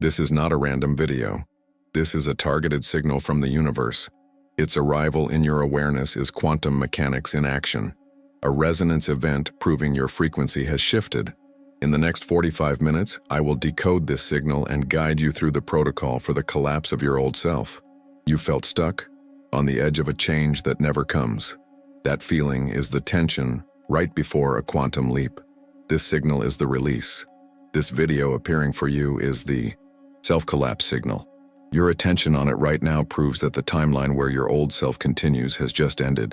This is not a random video. This is a targeted signal from the universe. Its arrival in your awareness is quantum mechanics in action, a resonance event proving your frequency has shifted. In the next 45 minutes, I will decode this signal and guide you through the protocol for the collapse of your old self. You felt stuck, on the edge of a change that never comes. That feeling is the tension right before a quantum leap. This signal is the release. This video appearing for you is the self-collapse signal. Your attention on it right now proves that the timeline where your old self continues has just ended.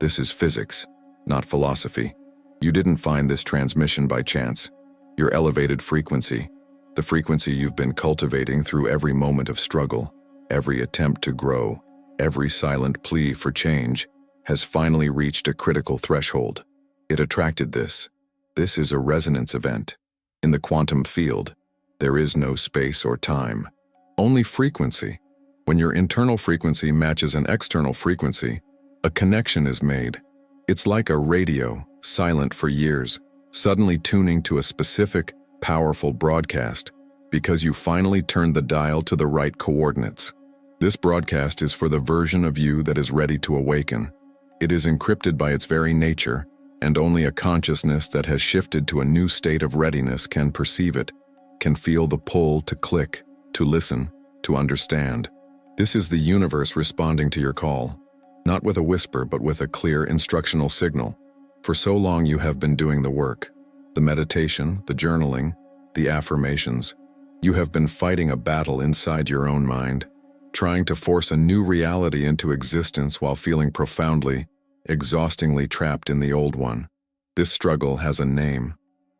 This is physics, not philosophy. You didn't find this transmission by chance. Your elevated frequency, the frequency you've been cultivating through every moment of struggle, every attempt to grow, every silent plea for change, has finally reached a critical threshold. It attracted this. This is a resonance event. In the quantum field, there is no space or time, only frequency. When your internal frequency matches an external frequency, a connection is made. It's like a radio, silent for years, suddenly tuning to a specific, powerful broadcast because you finally turned the dial to the right coordinates. This broadcast is for the version of you that is ready to awaken. It is encrypted by its very nature, and only a consciousness that has shifted to a new state of readiness can perceive it, can feel the pull to click, to listen, to understand. This is the universe responding to your call, not with a whisper but with a clear instructional signal. For so long you have been doing the work, the meditation, the journaling, the affirmations. You have been fighting a battle inside your own mind, trying to force a new reality into existence while feeling profoundly, exhaustingly trapped in the old one. This struggle has a name: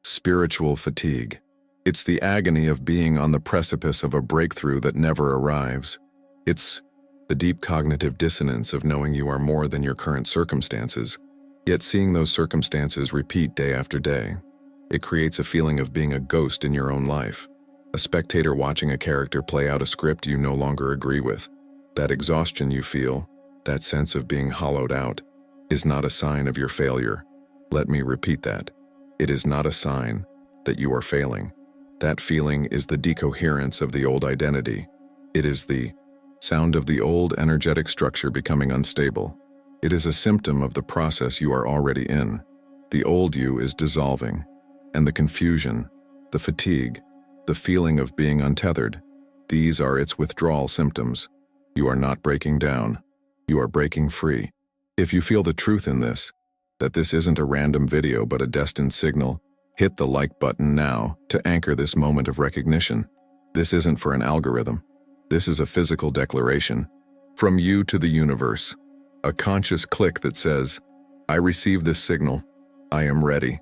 spiritual fatigue. It's the agony of being on the precipice of a breakthrough that never arrives. It's the deep cognitive dissonance of knowing you are more than your current circumstances, yet seeing those circumstances repeat day after day. It creates a feeling of being a ghost in your own life, a spectator watching a character play out a script you no longer agree with. That exhaustion you feel, that sense of being hollowed out, is not a sign of your failure. Let me repeat that. It is not a sign that you are failing. That feeling is the decoherence of the old identity. It is the sound of the old energetic structure becoming unstable. It is a symptom of the process you are already in. The old you is dissolving, and the confusion, the fatigue, the feeling of being untethered, these are its withdrawal symptoms. You are not breaking down. You are breaking free. If you feel the truth in this, that this isn't a random video but a destined signal, hit the like button now to anchor this moment of recognition. This isn't for an algorithm. This is a physical declaration from you to the universe. A conscious click that says, I receive this signal. I am ready.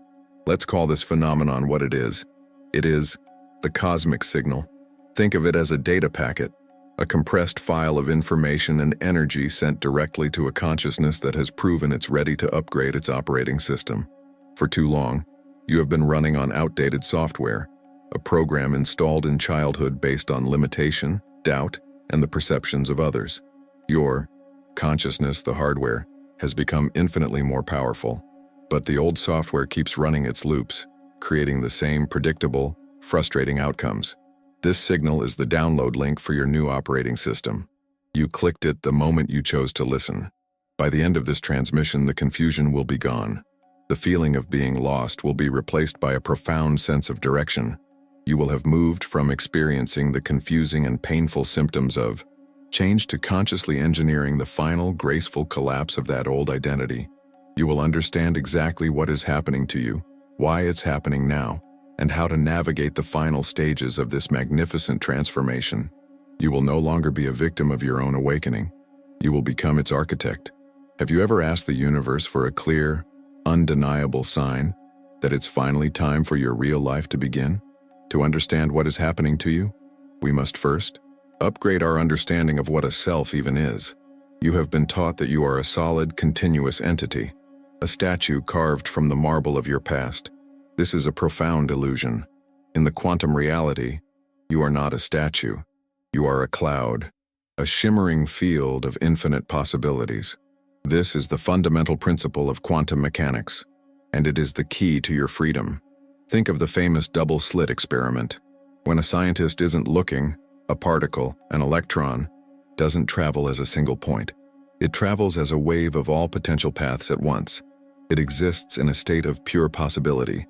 Let's call this phenomenon what it is. It is the cosmic signal. Think of it as a data packet, a compressed file of information and energy sent directly to a consciousness that has proven it's ready to upgrade its operating system. For too long, you have been running on outdated software, a program installed in childhood based on limitation, doubt, and the perceptions of others. Your consciousness, the hardware, has become infinitely more powerful, but the old software keeps running its loops, creating the same predictable, frustrating outcomes. This signal is the download link for your new operating system. You clicked it the moment you chose to listen. By the end of this transmission, the confusion will be gone. The feeling of being lost will be replaced by a profound sense of direction. You will have moved from experiencing the confusing and painful symptoms of change to consciously engineering the final, graceful collapse of that old identity. You will understand exactly what is happening to you, why it's happening now, and how to navigate the final stages of this magnificent transformation. You will no longer be a victim of your own awakening. You will become its architect. Have you ever asked the universe for a clear, undeniable sign that it's finally time for your real life to begin? To understand what is happening to you, we must first upgrade our understanding of what a self even is. You have been taught that you are a solid, continuous entity, a statue carved from the marble of your past. This is a profound illusion. In the quantum reality, you are not a statue. You are a cloud, a shimmering field of infinite possibilities. This is the fundamental principle of quantum mechanics, and it is the key to your freedom. Think of the famous double-slit experiment. When a scientist isn't looking, a particle, an electron, doesn't travel as a single point. It travels as a wave of all potential paths at once. It exists in a state of pure possibility,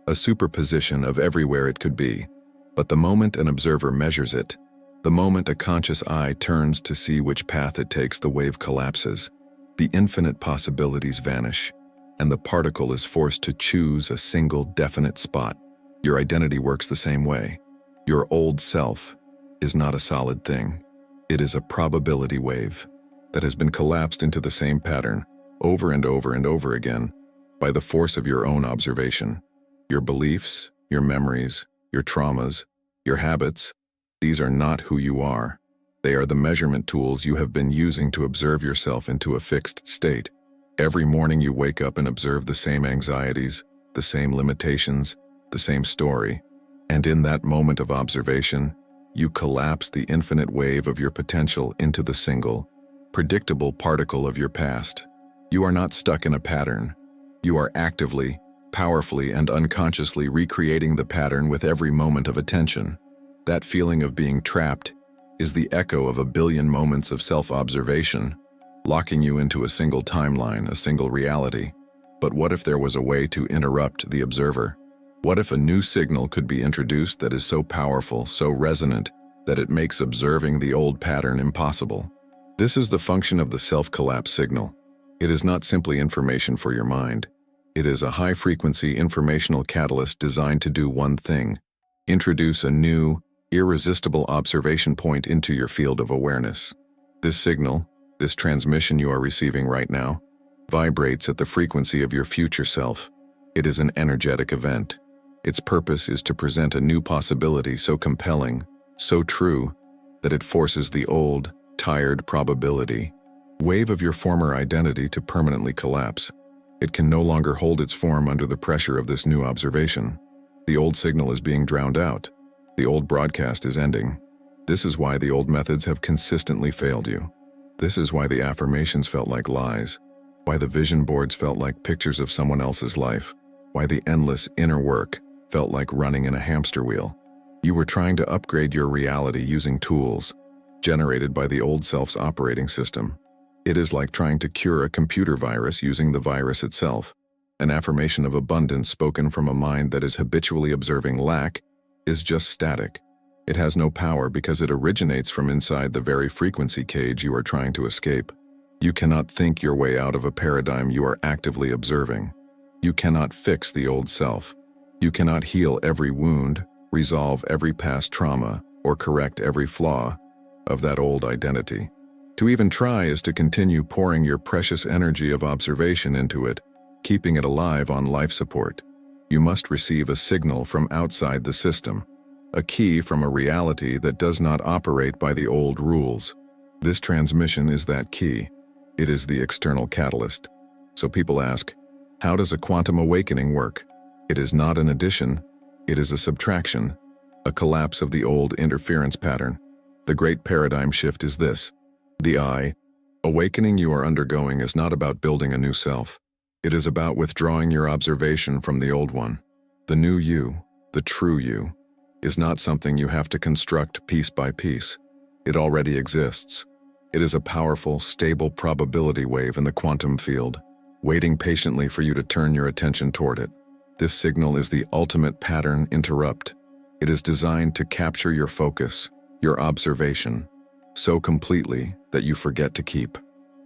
a superposition of everywhere it could be. But the moment an observer measures it, the moment a conscious eye turns to see which path it takes, the wave collapses. The infinite possibilities vanish, and the particle is forced to choose a single definite spot. Your identity works the same way. Your old self is not a solid thing. It is a probability wave that has been collapsed into the same pattern over and over and over again by the force of your own observation. Your beliefs, your memories, your traumas, your habits, these are not who you are. They are the measurement tools you have been using to observe yourself into a fixed state. Every morning you wake up and observe the same anxieties, the same limitations, the same story. And in that moment of observation, you collapse the infinite wave of your potential into the single, predictable particle of your past. You are not stuck in a pattern. You are actively, powerfully, and unconsciously recreating the pattern with every moment of attention. That feeling of being trapped is the echo of a billion moments of self-observation, locking you into a single timeline, a single reality. But what if there was a way to interrupt the observer? What if a new signal could be introduced that is so powerful, so resonant, that it makes observing the old pattern impossible? This is the function of the self-collapse signal. It is not simply information for your mind. It is a high-frequency informational catalyst designed to do one thing: introduce a new, irresistible observation point into your field of awareness. This signal, this transmission you are receiving right now, vibrates at the frequency of your future self. It is an energetic event. Its purpose is to present a new possibility so compelling, so true, that it forces the old, tired probability wave of your former identity to permanently collapse. It can no longer hold its form under the pressure of this new observation. The old signal is being drowned out. The old broadcast is ending. This is why the old methods have consistently failed you. This is why the affirmations felt like lies, why the vision boards felt like pictures of someone else's life, why the endless inner work felt like running in a hamster wheel. You were trying to upgrade your reality using tools generated by the old self's operating system. It is like trying to cure a computer virus using the virus itself. An affirmation of abundance spoken from a mind that is habitually observing lack is just static. It has no power because it originates from inside the very frequency cage you are trying to escape. You cannot think your way out of a paradigm you are actively observing. You cannot fix the old self. You cannot heal every wound, resolve every past trauma, or correct every flaw of that old identity. To even try is to continue pouring your precious energy of observation into it, keeping it alive on life support. You must receive a signal from outside the system, a key from a reality that does not operate by the old rules. This transmission is that key. It is the external catalyst. So people ask, how does a quantum awakening work? It is not an addition, it is a subtraction, a collapse of the old interference pattern. The great paradigm shift is this: the awakening you are undergoing is not about building a new self. It is about withdrawing your observation from the old one. The new you, the true you, is not something you have to construct piece by piece. It already exists. It is a powerful, stable probability wave in the quantum field, waiting patiently for you to turn your attention toward it. This signal is the ultimate pattern interrupt. It is designed to capture your focus, your observation, so completely that you forget to keep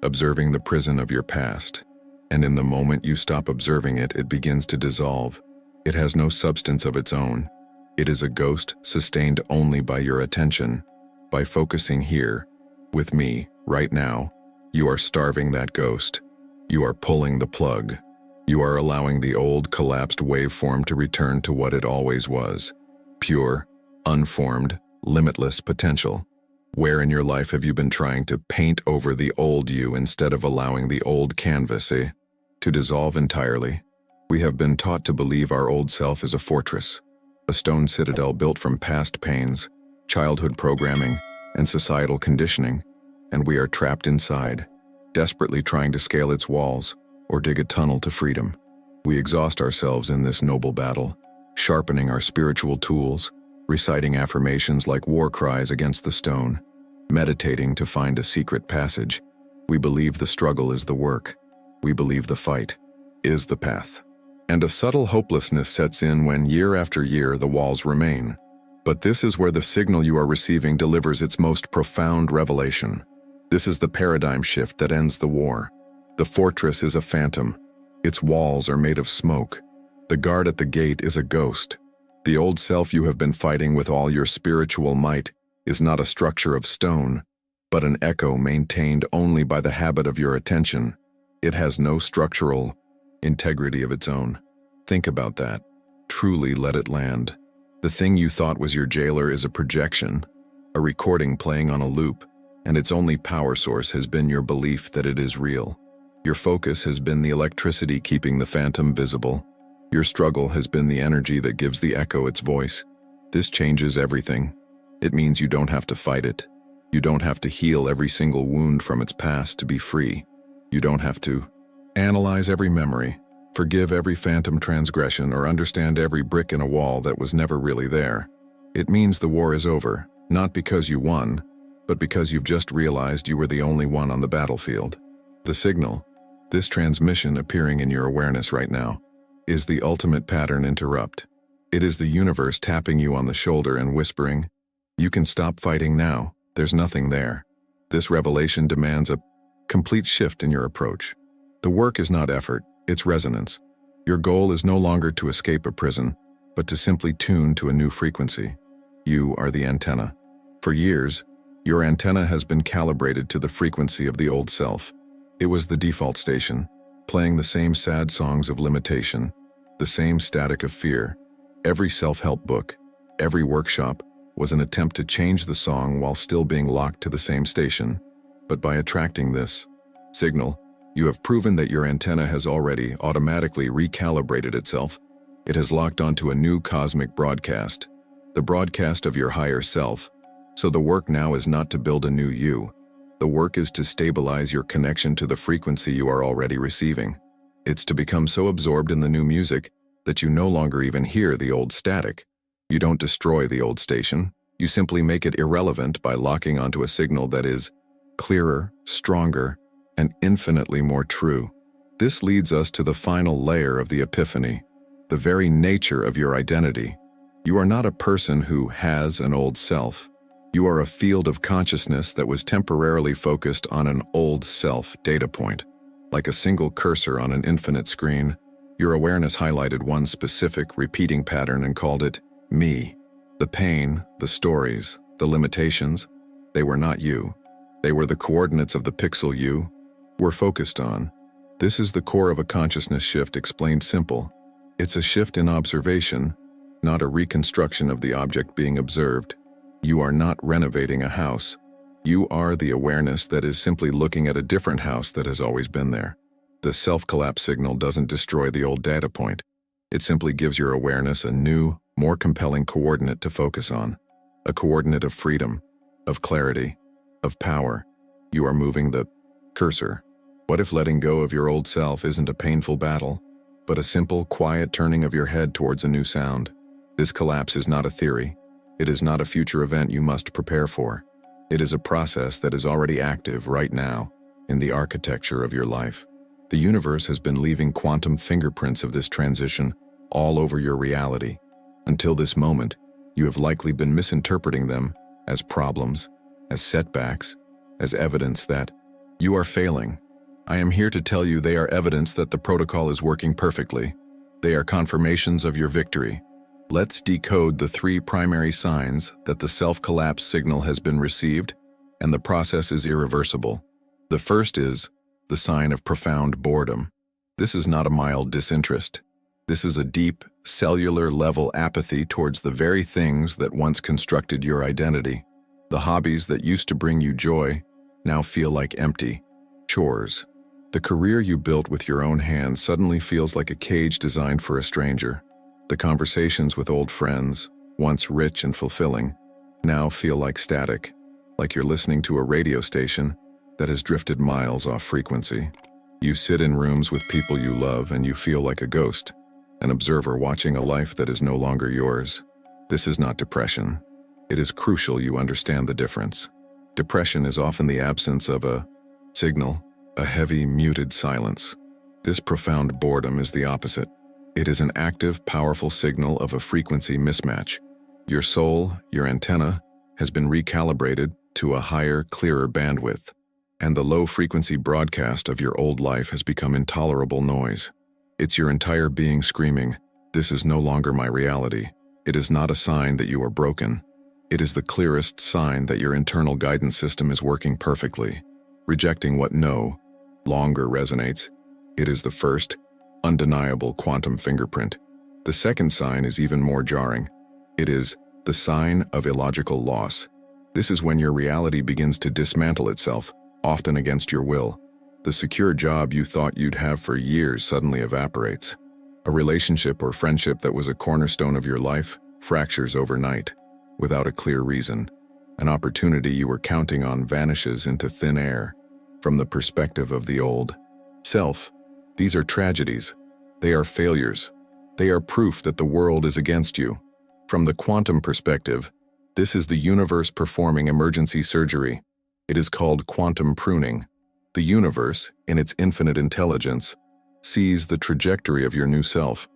observing the prison of your past. And in the moment you stop observing it, it begins to dissolve. It has no substance of its own. It is a ghost sustained only by your attention. By focusing here, with me, right now, you are starving that ghost. You are pulling the plug. You are allowing the old collapsed waveform to return to what it always was: pure, unformed, limitless potential. Where in your life have you been trying to paint over the old you instead of allowing the old canvas, to dissolve entirely? We have been taught to believe our old self is a fortress, a stone citadel built from past pains, childhood programming, and societal conditioning, and we are trapped inside, desperately trying to scale its walls or dig a tunnel to freedom. We exhaust ourselves in this noble battle, sharpening our spiritual tools, reciting affirmations like war cries against the stone, meditating to find a secret passage. We believe the struggle is the work. We believe the fight is the path. And a subtle hopelessness sets in when year after year the walls remain. But this is where the signal you are receiving delivers its most profound revelation. This is the paradigm shift that ends the war. The fortress is a phantom. Its walls are made of smoke. The guard at the gate is a ghost. The old self you have been fighting with all your spiritual might is not a structure of stone, but an echo maintained only by the habit of your attention. It has no structural integrity of its own. Think about that. Truly let it land. The thing you thought was your jailer is a projection, a recording playing on a loop, and its only power source has been your belief that it is real. Your focus has been the electricity keeping the phantom visible. Your struggle has been the energy that gives the echo its voice. This changes everything. It means you don't have to fight it. You don't have to heal every single wound from its past to be free. You don't have to analyze every memory, forgive every phantom transgression, or understand every brick in a wall that was never really there. It means the war is over, not because you won, but because you've just realized you were the only one on the battlefield. The signal, this transmission appearing in your awareness right now, is the ultimate pattern interrupt. It is the universe tapping you on the shoulder and whispering, "You can stop fighting now, there's nothing there." This revelation demands a complete shift in your approach. The work is not effort, it's resonance. Your goal is no longer to escape a prison, but to simply tune to a new frequency. You are the antenna. For years, your antenna has been calibrated to the frequency of the old self. It was the default station, playing the same sad songs of limitation, the same static of fear. Every self-help book, every workshop, was an attempt to change the song while still being locked to the same station. But by attracting this signal, you have proven that your antenna has already automatically recalibrated itself. It has locked onto a new cosmic broadcast, the broadcast of your higher self. So the work now is not to build a new you. The work is to stabilize your connection to the frequency you are already receiving. It's to become so absorbed in the new music that you no longer even hear the old static. You don't destroy the old station. You simply make it irrelevant by locking onto a signal that is clearer, stronger, and infinitely more true. This leads us to the final layer of the epiphany, the very nature of your identity. You are not a person who has an old self. You are a field of consciousness that was temporarily focused on an old self data point. Like a single cursor on an infinite screen, your awareness highlighted one specific repeating pattern and called it me. The pain, the stories, the limitations, they were not you. They were the coordinates of the pixel you were focused on. This is the core of a consciousness shift explained simple. It's a shift in observation, not a reconstruction of the object being observed. You are not renovating a house. You are the awareness that is simply looking at a different house that has always been there. The self-collapse signal doesn't destroy the old data point. It simply gives your awareness a new, more compelling coordinate to focus on. A coordinate of freedom, of clarity, of power. You are moving the cursor. What if letting go of your old self isn't a painful battle, but a simple, quiet turning of your head towards a new sound? This collapse is not a theory. It is not a future event you must prepare for. It is a process that is already active right now in the architecture of your life. The universe has been leaving quantum fingerprints of this transition all over your reality. Until this moment, you have likely been misinterpreting them as problems, as setbacks, as evidence that you are failing. I am here to tell you they are evidence that the protocol is working perfectly. They are confirmations of your victory. Let's decode the three primary signs that the self-collapse signal has been received and the process is irreversible. The first is the sign of profound boredom. This is not a mild disinterest. This is a deep, cellular-level apathy towards the very things that once constructed your identity. The hobbies that used to bring you joy now feel like empty chores. The career you built with your own hands suddenly feels like a cage designed for a stranger. The conversations with old friends, once rich and fulfilling, now feel like static, like you're listening to a radio station that has drifted miles off frequency. You sit in rooms with people you love and you feel like a ghost, an observer watching a life that is no longer yours. This is not depression. It is crucial you understand the difference. Depression is often the absence of a signal, a heavy, muted silence. This profound boredom is the opposite. It is an active, powerful signal of a frequency mismatch. Your soul, your antenna, has been recalibrated to a higher, clearer bandwidth, and the low-frequency broadcast of your old life has become intolerable noise. It's your entire being screaming, "This is no longer my reality." It is not a sign that you are broken. It is the clearest sign that your internal guidance system is working perfectly, rejecting what no longer resonates. It is the first, undeniable quantum fingerprint. The second sign is even more jarring. It is the sign of illogical loss. This is when your reality begins to dismantle itself, often against your will. The secure job you thought you'd have for years suddenly evaporates. A relationship or friendship that was a cornerstone of your life fractures overnight, without a clear reason. An opportunity you were counting on vanishes into thin air. From the perspective of the old self, these are tragedies. They are failures. They are proof that the world is against you. From the quantum perspective, this is the universe performing emergency surgery. It is called quantum pruning. The universe, in its infinite intelligence, sees the trajectory of your new self.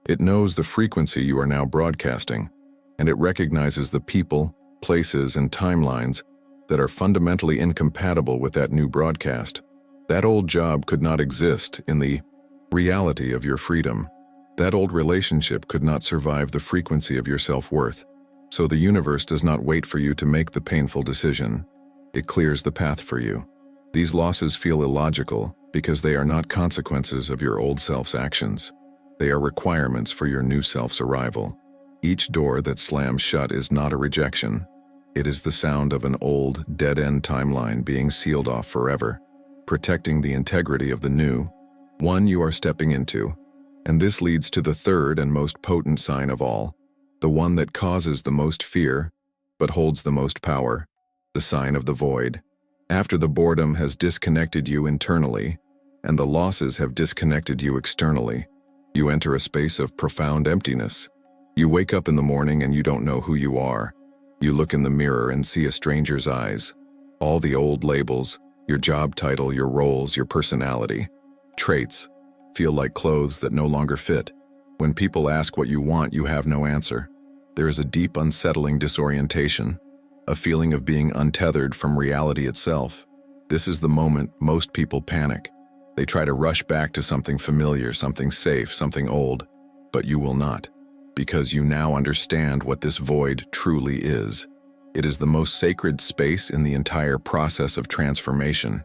It knows the frequency you are now broadcasting, and it recognizes the people, places, and timelines that are fundamentally incompatible with that new broadcast. That old job could not exist in the reality of your freedom. That old relationship could not survive the frequency of your self-worth. So the universe does not wait for you to make the painful decision. It clears the path for you. These losses feel illogical because they are not consequences of your old self's actions. They are requirements for your new self's arrival. Each door that slams shut is not a rejection. It is the sound of an old, dead-end timeline being sealed off forever, protecting the integrity of the new one you are stepping into. And this leads to the third and most potent sign of all, the one that causes the most fear, but holds the most power, the sign of the void. After the boredom has disconnected you internally, and the losses have disconnected you externally, you enter a space of profound emptiness. You wake up in the morning and you don't know who you are. You look in the mirror and see a stranger's eyes. All the old labels, your job title, your roles, your personality, traits, feel like clothes that no longer fit. When people ask what you want, you have no answer. There is a deep, unsettling disorientation, a feeling of being untethered from reality itself. This is the moment most people panic. They try to rush back to something familiar, something safe, something old, but you will not, because you now understand what this void truly is. It is the most sacred space in the entire process of transformation.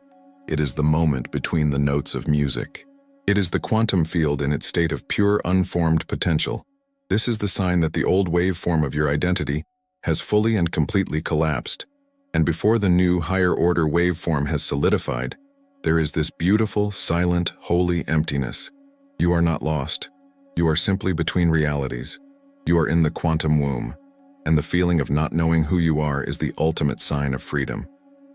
It is the moment between the notes of music. It is the quantum field in its state of pure, unformed potential. This is the sign that the old waveform of your identity has fully and completely collapsed. And before the new, higher-order waveform has solidified, there is this beautiful, silent, holy emptiness. You are not lost. You are simply between realities. You are in the quantum womb. And the feeling of not knowing who you are is the ultimate sign of freedom.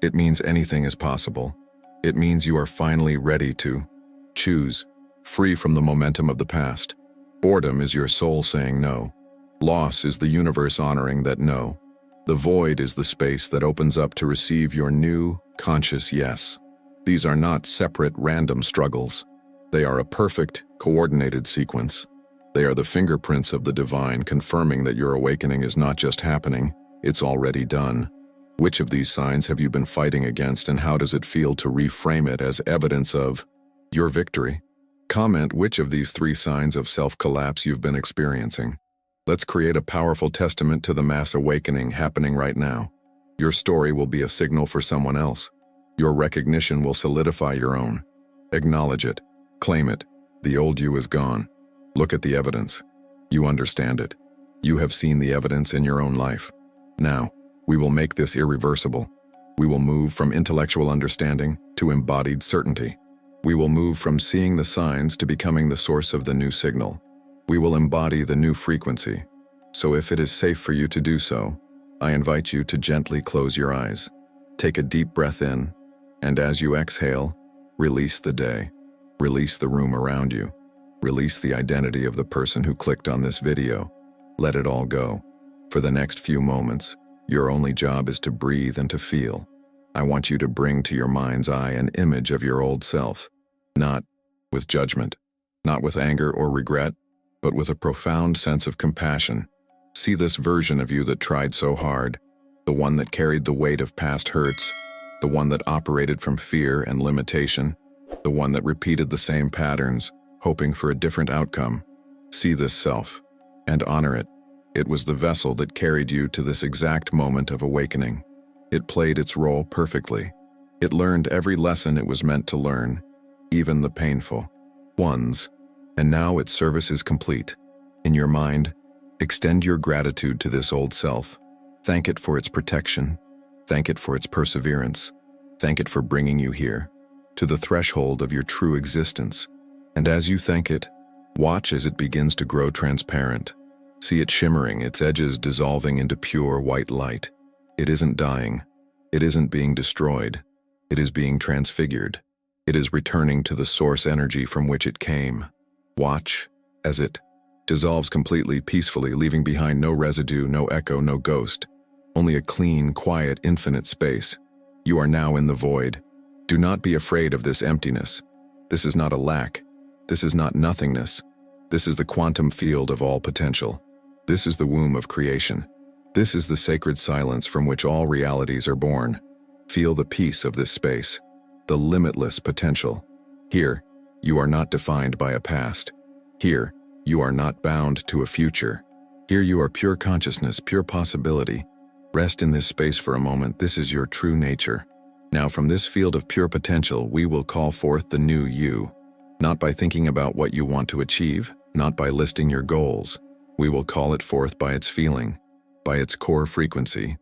It means anything is possible. It means you are finally ready to choose, free from the momentum of the past. Boredom is your soul saying no. Loss is the universe honoring that no. The void is the space that opens up to receive your new, conscious yes. These are not separate, random struggles. They are a perfect, coordinated sequence. They are the fingerprints of the divine confirming that your awakening is not just happening, it's already done. Which of these signs have you been fighting against, and how does it feel to reframe it as evidence of your victory? Comment which of these three signs of self-collapse you've been experiencing. Let's create a powerful testament to the mass awakening happening right now. Your story will be a signal for someone else. Your recognition will solidify your own. Acknowledge it. Claim it. The old you is gone. Look at the evidence. You understand it. You have seen the evidence in your own life. Now, we will make this irreversible. We will move from intellectual understanding to embodied certainty. We will move from seeing the signs to becoming the source of the new signal. We will embody the new frequency. So if it is safe for you to do so, I invite you to gently close your eyes. Take a deep breath in, and as you exhale, release the day. Release the room around you. Release the identity of the person who clicked on this video. Let it all go. For the next few moments, your only job is to breathe and to feel. I want you to bring to your mind's eye an image of your old self, not with judgment, not with anger or regret, but with a profound sense of compassion. See this version of you that tried so hard, the one that carried the weight of past hurts, the one that operated from fear and limitation, the one that repeated the same patterns, hoping for a different outcome. See this self and honor it. It was the vessel that carried you to this exact moment of awakening. It played its role perfectly. It learned every lesson it was meant to learn, even the painful ones, and now its service is complete. In your mind, extend your gratitude to this old self. Thank it for its protection. Thank it for its perseverance. Thank it for bringing you here, to the threshold of your true existence. And as you thank it, watch as it begins to grow transparent. See it shimmering, its edges dissolving into pure white light. It isn't dying. It isn't being destroyed. It is being transfigured. It is returning to the source energy from which it came. Watch as it dissolves completely, peacefully, leaving behind no residue, no echo, no ghost. Only a clean, quiet, infinite space. You are now in the void. Do not be afraid of this emptiness. This is not a lack. This is not nothingness. This is the quantum field of all potential. This is the womb of creation. This is the sacred silence from which all realities are born. Feel the peace of this space, the limitless potential. Here, you are not defined by a past. Here, you are not bound to a future. Here you are pure consciousness, pure possibility. Rest in this space for a moment. This is your true nature. Now from this field of pure potential, we will call forth the new you. Not by thinking about what you want to achieve, not by listing your goals. We will call it forth by its feeling, by its core frequency.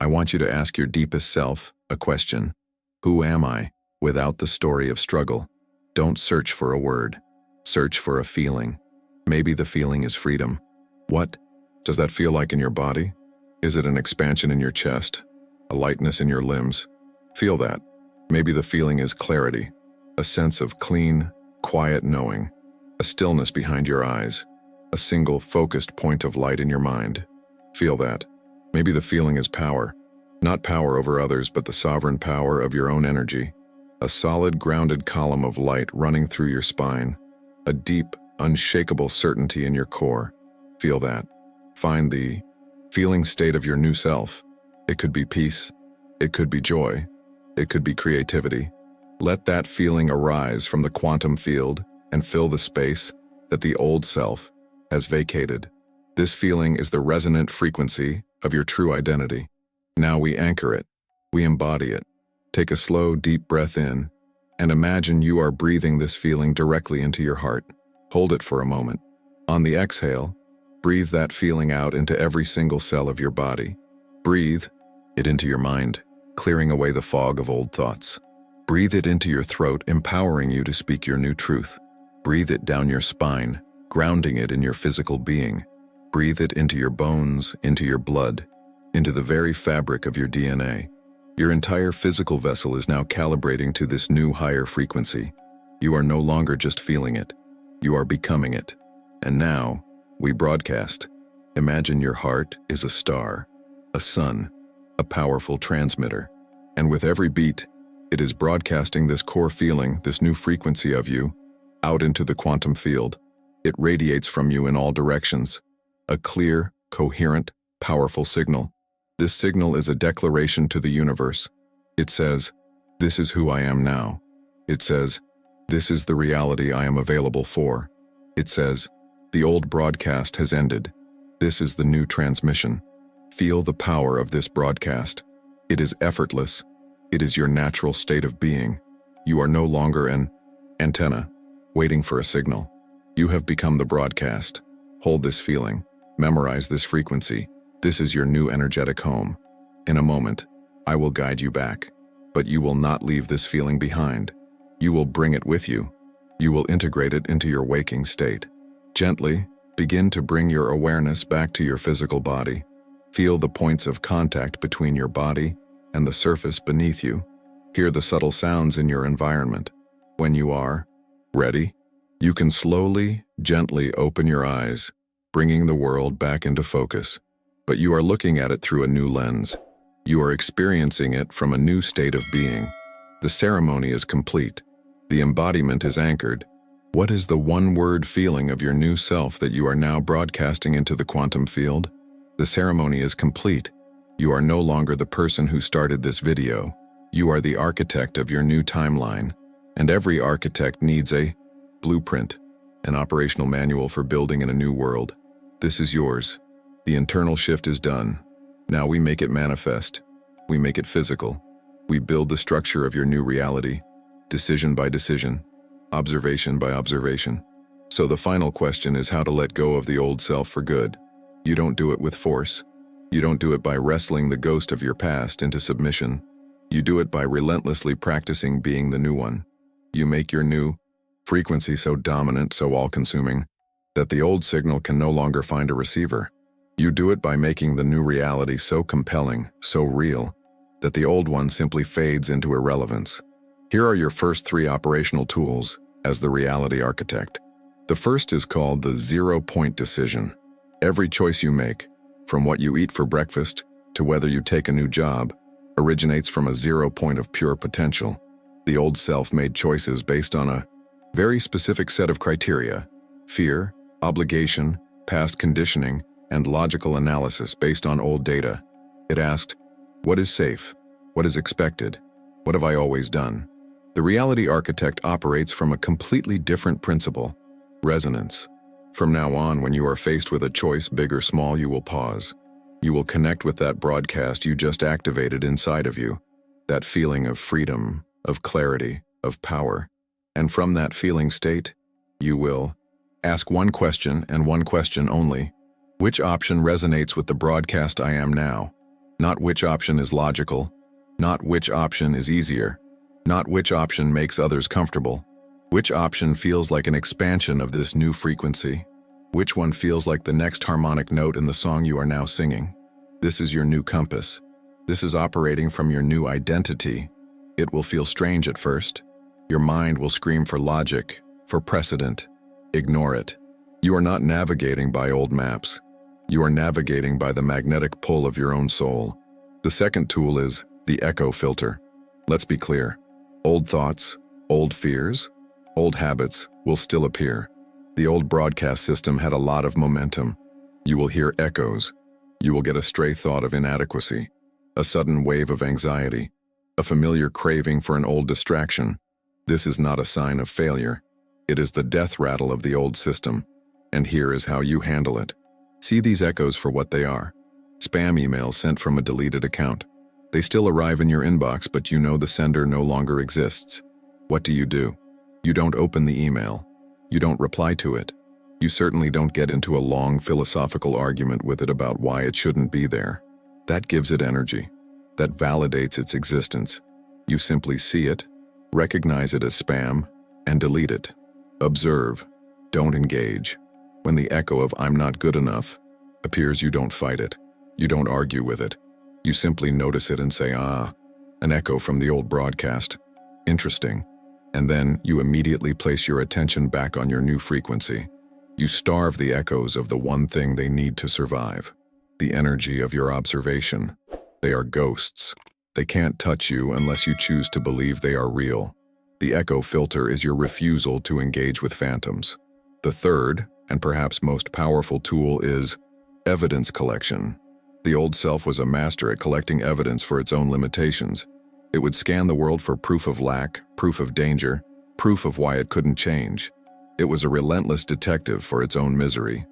I want you to ask your deepest self a question. Who am I without the story of struggle? Don't search for a word. Search for a feeling. Maybe the feeling is freedom. What does that feel like in your body? Is it an expansion in your chest? A lightness in your limbs? Feel that. Maybe the feeling is clarity, a sense of clean, quiet knowing, a stillness behind your eyes, a single focused point of light in your mind. Feel that. Maybe the feeling is power, not power over others, but the sovereign power of your own energy, a solid, grounded column of light running through your spine, a deep, unshakable certainty in your core. Feel that. Find the feeling state of your new self. It could be peace. It could be joy. It could be creativity. Let that feeling arise from the quantum field and fill the space that the old self has vacated. This feeling is the resonant frequency of your true identity. Now we anchor it. We embody it. Take a slow, deep breath in and imagine you are breathing this feeling directly into your heart. Hold it for a moment. On the exhale, breathe that feeling out into every single cell of your body. Breathe it into your mind, clearing away the fog of old thoughts. Breathe it into your throat, empowering you to speak your new truth. Breathe it down your spine, grounding it in your physical being. Breathe it into your bones, into your blood, into the very fabric of your DNA. Your entire physical vessel is now calibrating to this new higher frequency. You are no longer just feeling it. You are becoming it. And now, we broadcast. Imagine your heart is a star, a sun, a powerful transmitter. And with every beat, it is broadcasting this core feeling, this new frequency of you, out into the quantum field. It radiates from you in all directions. A clear, coherent, powerful signal. This signal is a declaration to the universe. It says, "This is who I am now." It says, "This is the reality I am available for." It says, "The old broadcast has ended. This is the new transmission." Feel the power of this broadcast. It is effortless. It is your natural state of being. You are no longer an antenna, waiting for a signal. You have become the broadcast. Hold this feeling. Memorize this frequency. This is your new energetic home. In a moment, I will guide you back, but you will not leave this feeling behind. You will bring it with you. You will integrate it into your waking state. Gently, begin to bring your awareness back to your physical body. Feel the points of contact between your body and the surface beneath you. Hear the subtle sounds in your environment. When you are ready, you can slowly, gently open your eyes, bringing the world back into focus. but you are looking at it through a new lens. You are experiencing it from a new state of being. The ceremony is complete. The embodiment is anchored. What is the one-word feeling of your new self that you are now broadcasting into the quantum field? The ceremony is complete. You are no longer the person who started this video. You are the architect of your new timeline. And every architect needs a blueprint, an operational manual for building in a new world. This is yours. The internal shift is done. Now we make it manifest. We make it physical. We build the structure of your new reality, decision by decision, observation by observation. So the final question is how to let go of the old self for good. You don't do it with force. You don't do it by wrestling the ghost of your past into submission. You do it by relentlessly practicing being the new one. You make your new frequency so dominant, so all-consuming, that the old signal can no longer find a receiver. You do it by making the new reality so compelling, so real, that the old one simply fades into irrelevance. Here are your first 3 operational tools as the reality architect. The first is called the 0-point decision. Every choice you make, from what you eat for breakfast to whether you take a new job, originates from a 0 point of pure potential. The old self made choices based on a very specific set of criteria: fear, obligation, past conditioning, and logical analysis based on old data. It asked, what is safe? What is expected? What have I always done? The reality architect operates from a completely different principle: resonance. From now on, when you are faced with a choice, big or small, you will pause. You will connect with that broadcast you just activated inside of you, that feeling of freedom, of clarity, of power. And from that feeling state, you will ask one question and one question only. Which option resonates with the broadcast I am now? Not which option is logical, not which option is easier, not which option makes others comfortable. Which option feels like an expansion of this new frequency? Which one feels like the next harmonic note in the song you are now singing? This is your new compass. This is operating from your new identity. It will feel strange at first. Your mind will scream for logic, for precedent. Ignore it. You are not navigating by old maps. You are navigating by the magnetic pull of your own soul. The second tool is the echo filter. Let's be clear. Old thoughts, old fears, old habits will still appear. The old broadcast system had a lot of momentum. You will hear echoes. You will get a stray thought of inadequacy, a sudden wave of anxiety, a familiar craving for an old distraction. This is not a sign of failure. It is the death rattle of the old system. And here is how you handle it. See these echoes for what they are. Spam emails sent from a deleted account. They still arrive in your inbox, but you know the sender no longer exists. What do? You don't open the email. You don't reply to it. You certainly don't get into a long philosophical argument with it about why it shouldn't be there. That gives it energy. That validates its existence. You simply see it, recognize it as spam, and delete it. Observe. Don't engage. When the echo of "I'm not good enough" appears, you don't fight it. You don't argue with it. You simply notice it and say, an echo from the old broadcast. Interesting. And then you immediately place your attention back on your new frequency. You starve the echoes of the one thing they need to survive: the energy of your observation. They are ghosts. They can't touch you unless you choose to believe they are real. The echo filter is your refusal to engage with phantoms. The third, and perhaps most powerful tool, is evidence collection. The old self was a master at collecting evidence for its own limitations. It would scan the world for proof of lack, proof of danger, proof of why it couldn't change. It was a relentless detective for its own misery.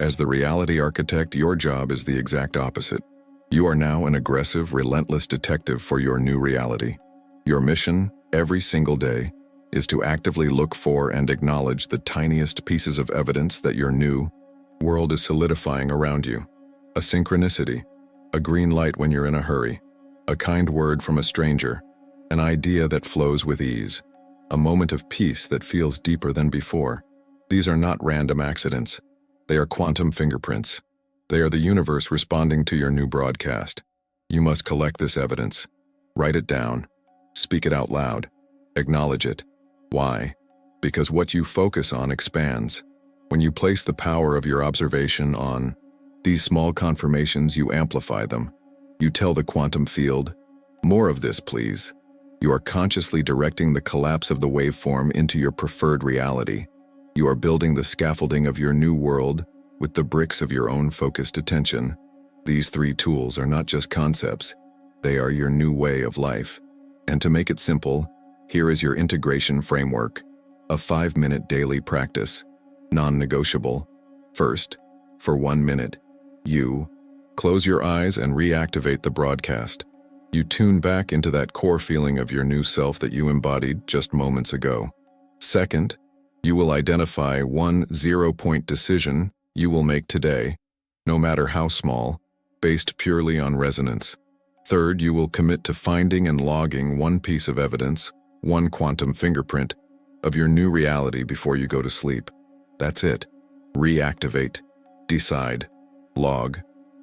As the reality architect, your job is the exact opposite. You are now an aggressive, relentless detective for your new reality. Your mission, every single day, is to actively look for and acknowledge the tiniest pieces of evidence that your new world is solidifying around you. A synchronicity, a green light when you're in a hurry, a kind word from a stranger, an idea that flows with ease, a moment of peace that feels deeper than before. These are not random accidents. They are quantum fingerprints. They are the universe responding to your new broadcast. You must collect this evidence. Write it down. Speak it out loud. Acknowledge it. Why? Because what you focus on expands. When you place the power of your observation on These small confirmations, you amplify them. You tell the quantum field, "More of this, please." You are consciously directing the collapse of the waveform into your preferred reality. You are building the scaffolding of your new world with the bricks of your own focused attention. These three tools are not just concepts, they are your new way of life. And to make it simple, here is your integration framework, a 5-minute daily practice, non-negotiable. First, for 1 minute, you close your eyes and reactivate the broadcast. You tune back into that core feeling of your new self that you embodied just moments ago. Second, you will identify one 0-point decision you will make today, no matter how small, based purely on resonance. Third, you will commit to finding and logging one piece of evidence, one quantum fingerprint, of your new reality before you go to sleep. That's it. Reactivate. Decide. Log.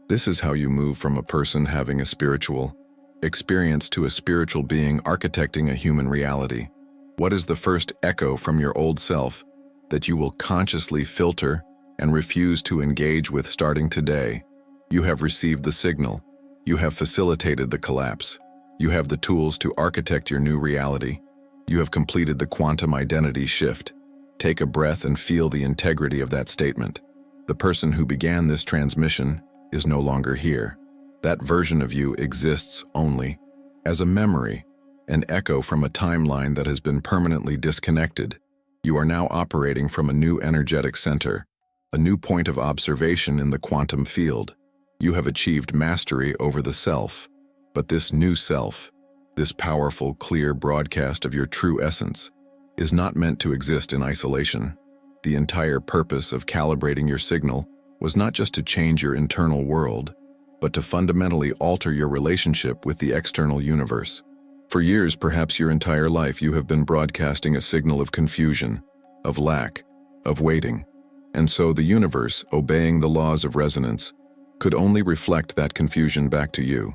This is how you move from a person having a spiritual experience to a spiritual being architecting a human reality. What is the first echo from your old self that you will consciously filter and refuse to engage with starting today? You have received the signal. You have facilitated the collapse. You have the tools to architect your new reality. You have completed the quantum identity shift. Take a breath and feel the integrity of that statement. The person who began this transmission is no longer here. That version of you exists only as a memory, an echo from a timeline that has been permanently disconnected. You are now operating from a new energetic center, a new point of observation in the quantum field. You have achieved mastery over the self, but this new self, this powerful, clear broadcast of your true essence, is not meant to exist in isolation. The entire purpose of calibrating your signal was not just to change your internal world, but to fundamentally alter your relationship with the external universe. For years, perhaps your entire life, you have been broadcasting a signal of confusion, of lack, of waiting. And so the universe, obeying the laws of resonance, could only reflect that confusion back to you.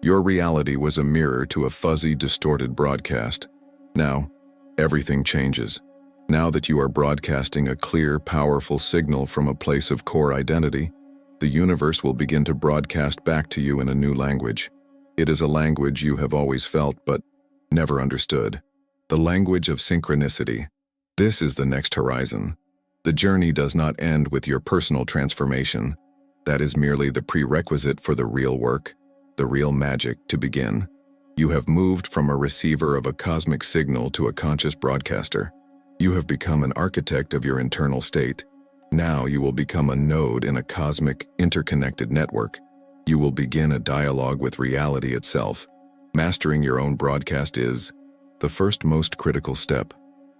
Your reality was a mirror to a fuzzy, distorted broadcast. Now, everything changes. Now that you are broadcasting a clear, powerful signal from a place of core identity, the universe will begin to broadcast back to you in a new language. It is a language you have always felt but never understood. The language of synchronicity. This is the next horizon. The journey does not end with your personal transformation. That is merely the prerequisite for the real work, the real magic to begin. You have moved from a receiver of a cosmic signal to a conscious broadcaster. You have become an architect of your internal state. Now you will become a node in a cosmic, interconnected network. You will begin a dialogue with reality itself. Mastering your own broadcast is the first most critical step.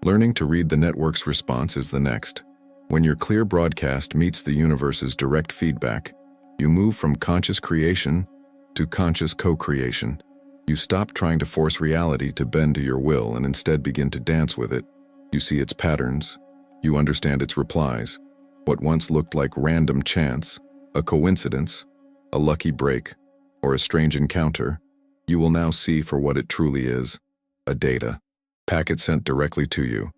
Learning to read the network's response is the next. When your clear broadcast meets the universe's direct feedback, you move from conscious creation to conscious co-creation. You stop trying to force reality to bend to your will and instead begin to dance with it. You see its patterns. You understand its replies. What once looked like random chance, a coincidence, a lucky break, or a strange encounter, you will now see for what it truly is: a data packet sent directly to you,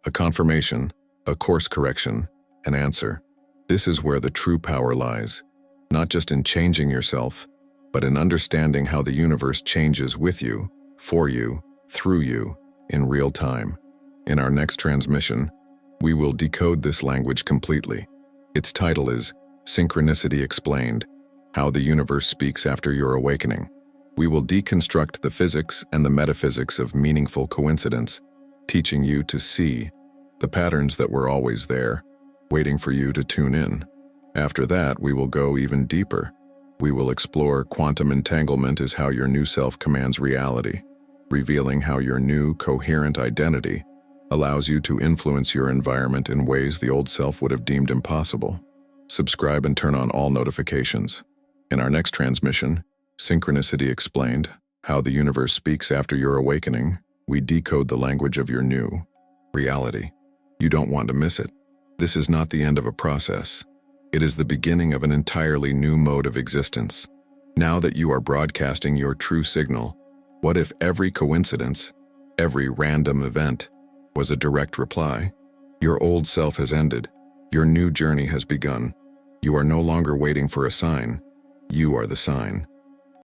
a confirmation, a course correction, an answer. This is where the true power lies, not just in changing yourself, but in understanding how the universe changes with you, for you, through you, in real time. In our next transmission, we will decode this language completely. Its title is Synchronicity Explained: How the Universe Speaks After Your Awakening. We will deconstruct the physics and the metaphysics of meaningful coincidence, teaching you to see the patterns that were always there, waiting for you to tune in. After that, we will go even deeper. We will explore quantum entanglement as how your new self commands reality, revealing how your new, coherent identity allows you to influence your environment in ways the old self would have deemed impossible. Subscribe and turn on all notifications. In our next transmission, Synchronicity Explained: How the Universe Speaks After Your Awakening, we decode the language of your new reality. You don't want to miss it. This is not the end of a process. It is the beginning of an entirely new mode of existence. Now that you are broadcasting your true signal, what if every coincidence, every random event, was a direct reply? Your old self has ended. Your new journey has begun. You are no longer waiting for a sign. You are the sign.